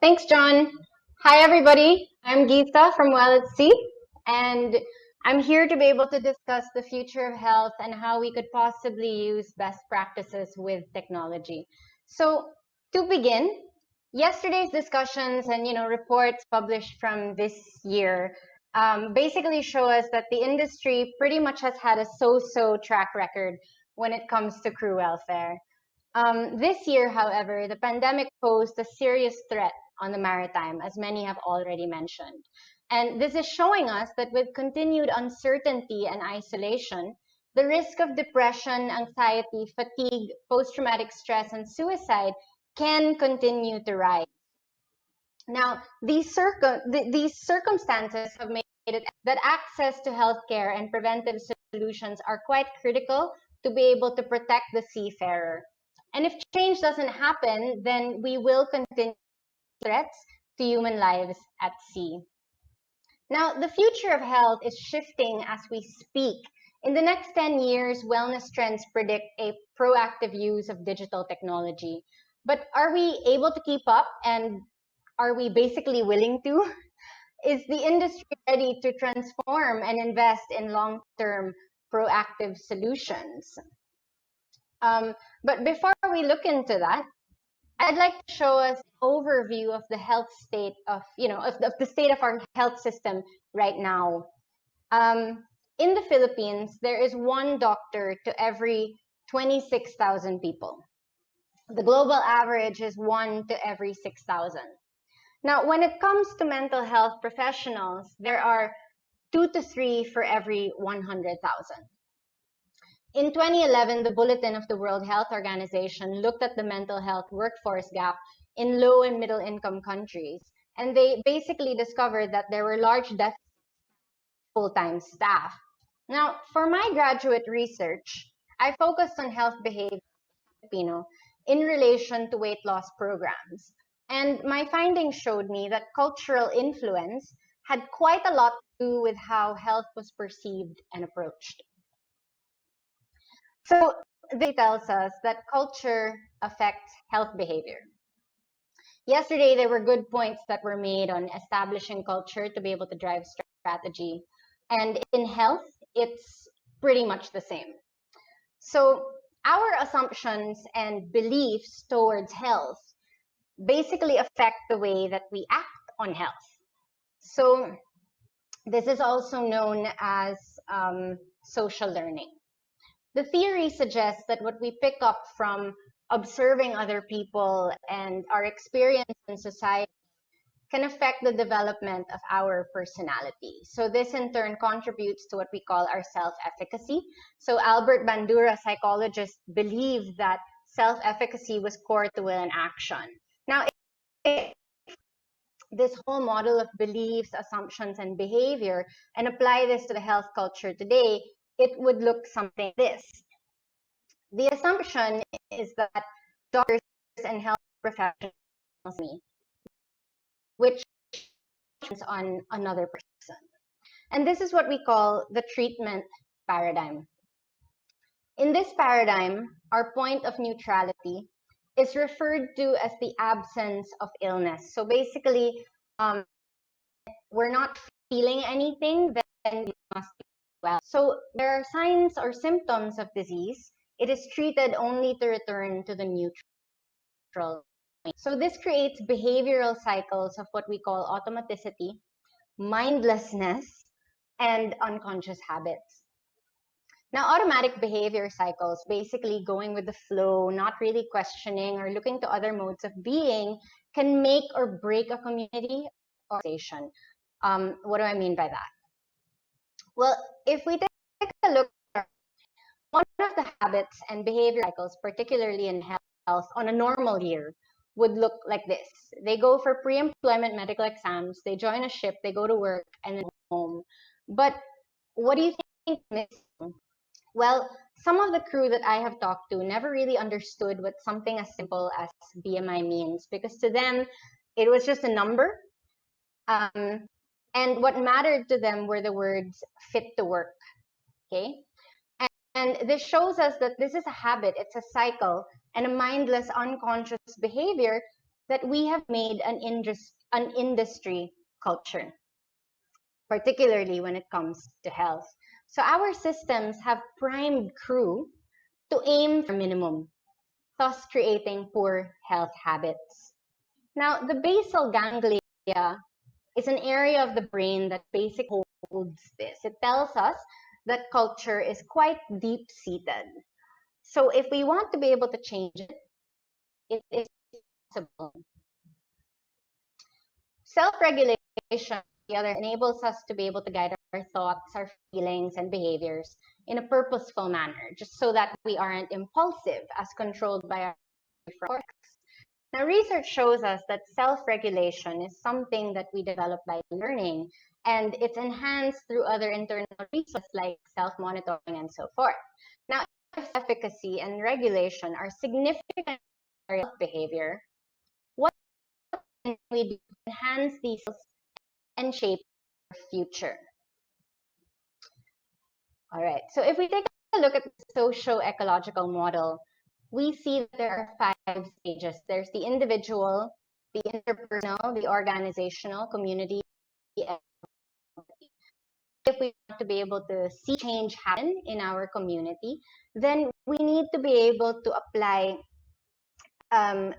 Thanks, John. Hi, everybody. I'm Gisa from Well at Sea, and I'm here to be able to discuss the future of health and how we could possibly use best practices with technology. So, to begin, yesterday's discussions and reports published from this year basically show us that the industry pretty much has had a so-so track record when it comes to crew welfare. This year, however, the pandemic posed a serious threat on the maritime, as many have already mentioned. And this is showing us that with continued uncertainty and isolation, the risk of depression, anxiety, fatigue, post traumatic stress, and suicide can continue to rise. Now, these circumstances have made it that access to healthcare and preventive solutions are quite critical to be able to protect the seafarer. And if change doesn't happen, then we will continue threats to human lives at sea. Now, the future of health is shifting as we speak. In the next 10 years, wellness trends predict a proactive use of digital technology. But are we able to keep up, and are we basically willing to? Is the industry ready to transform and invest in long-term proactive solutions? But before we look into that, I'd like to show us an overview of the health state of the state of our health system right now. Um, in the Philippines, there is one doctor to every 26,000 people. The global average is one to every 6,000. Now, when it comes to mental health professionals, there are two to three for every 100,000. In 2011, the Bulletin of the World Health Organization looked at the mental health workforce gap in low and middle income countries. And they basically discovered that there were large deficits of full-time staff. Now, for my graduate research, I focused on health behavior Filipino in relation to weight loss programs. And my findings showed me that cultural influence had quite a lot to do with how health was perceived and approached. So this tells us that culture affects health behavior. Yesterday, there were good points that were made on establishing culture to be able to drive strategy. And in health, it's pretty much the same. So our assumptions and beliefs towards health basically affect the way that we act on health. So this is also known as social learning. The theory suggests that what we pick up from observing other people and our experience in society can affect the development of our personality. So this in turn contributes to what we call our self-efficacy. So Albert Bandura, a psychologist, believed that self-efficacy was core to will and action. Now, this whole model of beliefs, assumptions, and behavior and apply this to the health culture today, it would look something like this. The assumption is that doctors and health professionals me, which is on another person. And this is what we call the treatment paradigm. In this paradigm, our point of neutrality is referred to as the absence of illness. So basically, we're not feeling anything, then we must be well. So there are signs or symptoms of disease. It is treated only to return to the neutral. So this creates behavioral cycles of what we call automaticity, mindlessness, and unconscious habits. Now, automatic behavior cycles, basically going with the flow, not really questioning or looking to other modes of being, can make or break a community or organization. What do I mean by that? Well, if we take a look at one of the habits and behavior cycles, particularly in health, on a normal year, would look like this. They go for pre-employment medical exams, they join a ship, they go to work, and then home. But what do you think is missing? Well, some of the crew that I have talked to never really understood what something as simple as BMI means, because to them, it was just a number. And what mattered to them were the words fit to work. Okay. And this shows us that this is a habit, it's a cycle, and a mindless, unconscious behavior that we have made an industry culture, particularly when it comes to health. So our systems have primed crew to aim for minimum, thus creating poor health habits. Now, the basal ganglia is an area of the brain that basically holds this. It tells us that culture is quite deep seated. So, if we want to be able to change it, it is possible. Self regulation, on the other, enables us to be able to guide our thoughts, our feelings, and behaviors in a purposeful manner, just so that we aren't impulsive as controlled by our cortex. Now, research shows us that self-regulation is something that we develop by learning, and it's enhanced through other internal resources like self-monitoring and so forth. Now, if efficacy and regulation are significant areas of behavior, what can we do to enhance these and shape our future? All right, so if we take a look at the socio-ecological model, we see that there are 5 stages. There's the individual, the interpersonal, the organizational, community, and if we want to be able to see change happen in our community, then we need to be able to apply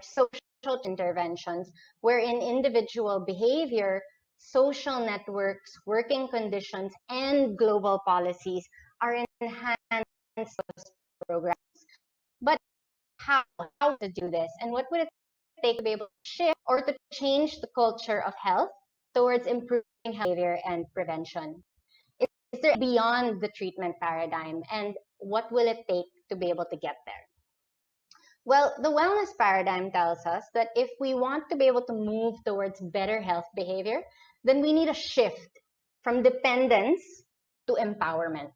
social interventions wherein individual behavior, social networks, working conditions, and global policies are enhanced programs. But how to do this, and what would it take to be able to shift or to change the culture of health towards improving health behavior and prevention? Is there beyond the treatment paradigm, and what will it take to be able to get there? Well, the wellness paradigm tells us that if we want to be able to move towards better health behavior, then we need a shift from dependence to empowerment.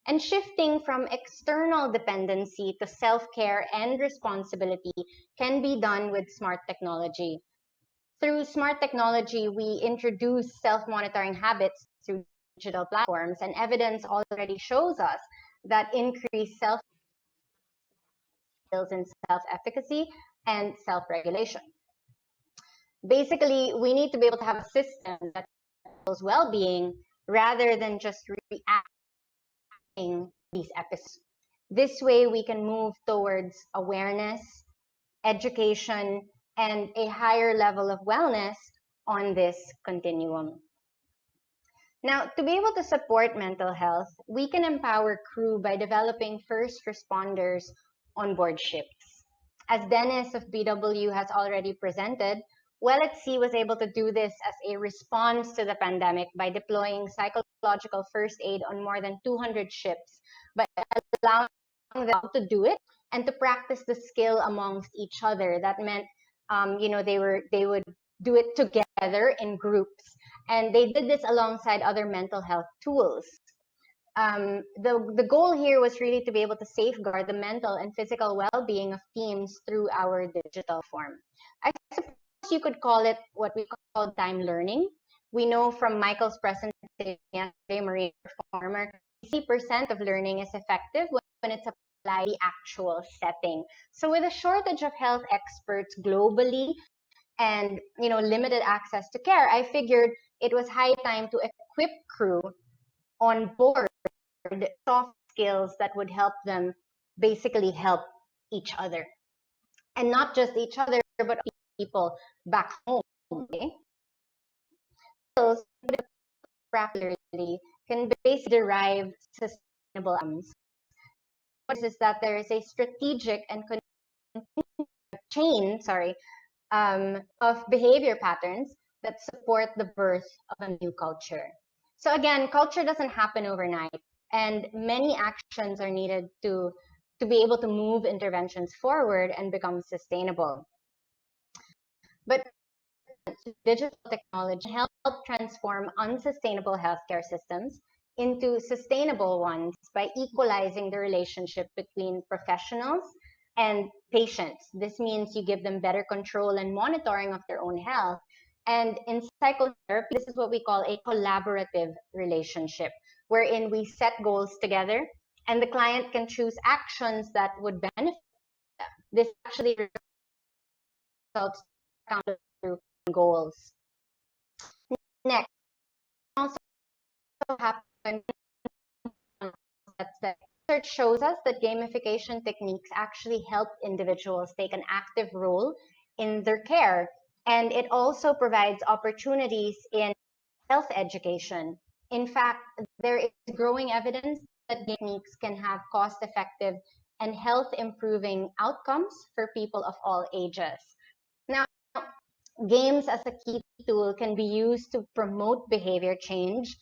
And shifting from external dependency to self-care and responsibility can be done with smart technology. Through smart technology, we introduce self-monitoring habits through digital platforms, and evidence already shows us that increased self skills in self-efficacy and self-regulation. Basically, we need to be able to have a system that promotes well-being rather than just reacting these episodes. This way, we can move towards awareness, education, and a higher level of wellness on this continuum. Now, to be able to support mental health, we can empower crew by developing first responders on board ships. As Dennis of BW has already presented, Well at Sea was able to do this as a response to the pandemic by deploying psychological first aid on more than 200 ships, by allowing them to do it and to practice the skill amongst each other. That meant, they would do it together in groups, and they did this alongside other mental health tools. The goal here was really to be able to safeguard the mental and physical well-being of teams through our digital form. I suppose you could call it what we call time learning. We know from Michael's presentation yesterday, Marie Performer, 60% of learning is effective when it's applied in the actual setting. So with a shortage of health experts globally and limited access to care, I figured it was high time to equip crew on board soft skills that would help them basically help each other, and not just each other but people back home. Okay? Skills practically can basically derive sustainable outcomes. What is that there is a strategic and chain of behavior patterns that support the birth of a new culture. So again, culture doesn't happen overnight, and many actions are needed to be able to move interventions forward and become sustainable. But digital technology help transform unsustainable healthcare systems into sustainable ones by equalizing the relationship between professionals and patients. This means you give them better control and monitoring of their own health. And in psychotherapy, this is what we call a collaborative relationship, wherein we set goals together and the client can choose actions that would benefit them. This actually results counted through goals. Next, also happen that research shows us that gamification techniques actually help individuals take an active role in their care. And it also provides opportunities in health education. In fact, there is growing evidence that techniques can have cost effective and health improving outcomes for people of all ages. Now, games as a key tool can be used to promote behavior change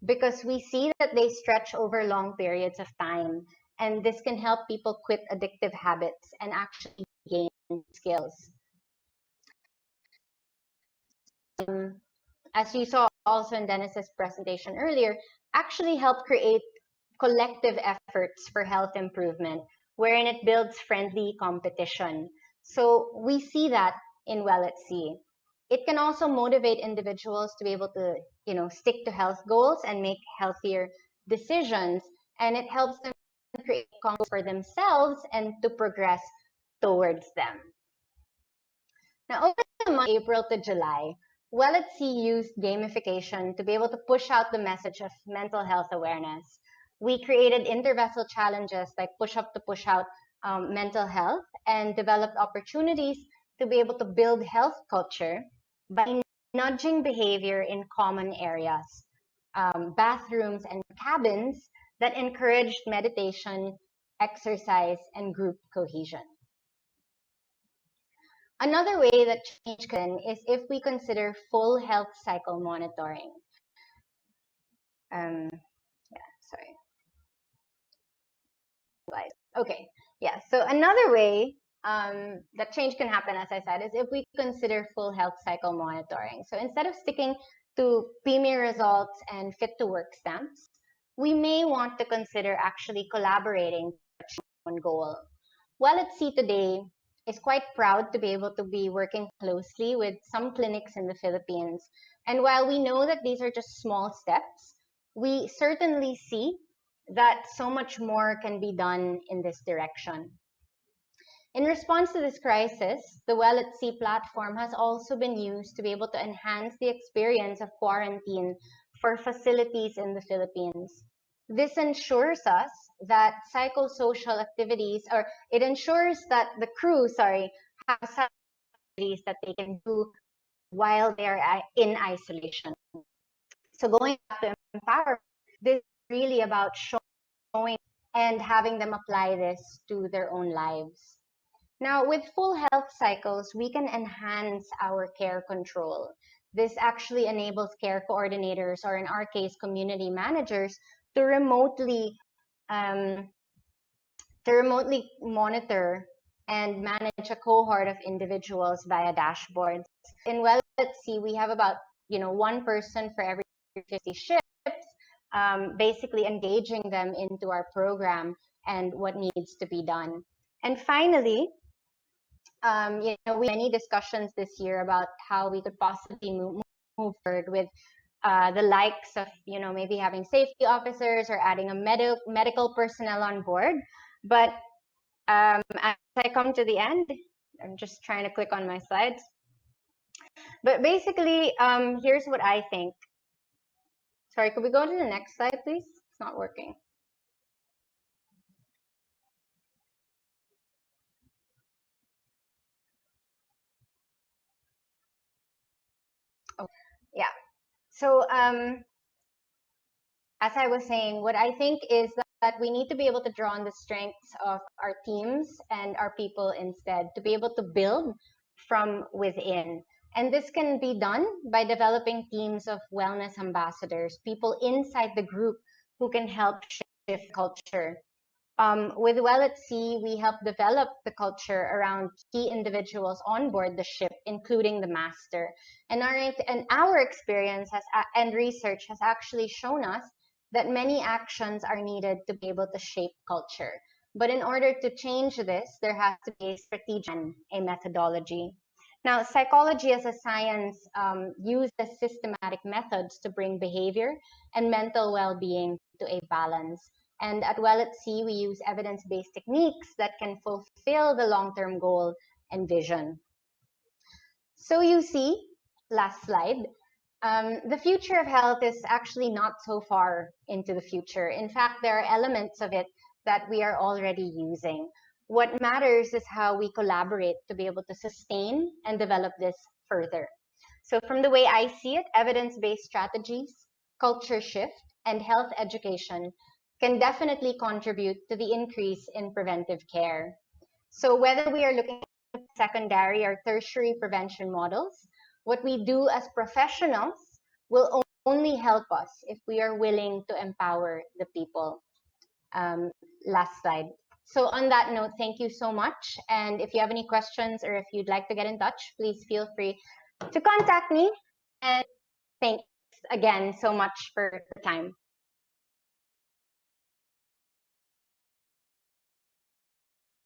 because we see that they stretch over long periods of time. And this can help people quit addictive habits and actually gain skills. As you saw also in Dennis's presentation earlier, actually help create collective efforts for health improvement, wherein it builds friendly competition. So we see that in Well at Sea. It can also motivate individuals to be able to, stick to health goals and make healthier decisions. And it helps them create goals for themselves and to progress towards them. Now, over the month April to July, Well at Sea used gamification to be able to push out the message of mental health awareness. We created intervessel challenges like push up to push out mental health and developed opportunities to be able to build health culture by nudging behavior in common areas, bathrooms, and cabins that encouraged meditation, exercise, and group cohesion. Another way that change can is if we consider full health cycle monitoring. Sorry. Okay, yeah. So another way that change can happen, as I said, is if we consider full health cycle monitoring. So instead of sticking to PME results and fit to work stamps, we may want to consider actually collaborating on goal. Well at Sea today is quite proud to be able to be working closely with some clinics in the Philippines. And while we know that these are just small steps, we certainly see that so much more can be done in this direction. In response to this crisis, the Well at Sea platform has also been used to be able to enhance the experience of quarantine for facilities in the Philippines. This ensures us that psychosocial activities, or it ensures that the crew, have activities that they can do while they are in isolation. So going back to empowerment, this is really about showing and having them apply this to their own lives. Now, with full health cycles, we can enhance our care control. This actually enables care coordinators, or in our case, community managers, to remotely monitor and manage a cohort of individuals via dashboards. In Well at Sea, we have about one person for every 50 shifts, basically engaging them into our program and what needs to be done. And finally, we had many discussions this year about how we could possibly move forward with the likes of, maybe having safety officers or adding a medical personnel on board. But as I come to the end, I'm just trying to click on my slides. But basically, here's what I think. Sorry, could we go to the next slide, please? It's not working. Oh, yeah. So as I was saying, what I think is that we need to be able to draw on the strengths of our teams and our people instead to be able to build from within. And this can be done by developing teams of wellness ambassadors, people inside the group who can help shift culture. With Well at Sea, we help develop the culture around key individuals on board the ship, including the master. And our experience and research has actually shown us that many actions are needed to be able to shape culture. But in order to change this, there has to be a strategy and a methodology. Now, psychology as a science uses systematic methods to bring behavior and mental well-being to a balance. And at Well at Sea, we use evidence-based techniques that can fulfill the long-term goal and vision. So you see, last slide, the future of health is actually not so far into the future. In fact, there are elements of it that we are already using. What matters is how we collaborate to be able to sustain and develop this further. So from the way I see it, evidence-based strategies, culture shift, and health education can definitely contribute to the increase in preventive care. So whether we are looking at secondary or tertiary prevention models, what we do as professionals will only help us if we are willing to empower the people. Last slide. So on that note, thank you so much. And if you have any questions or if you'd like to get in touch, please feel free to contact me. And thanks again so much for the time.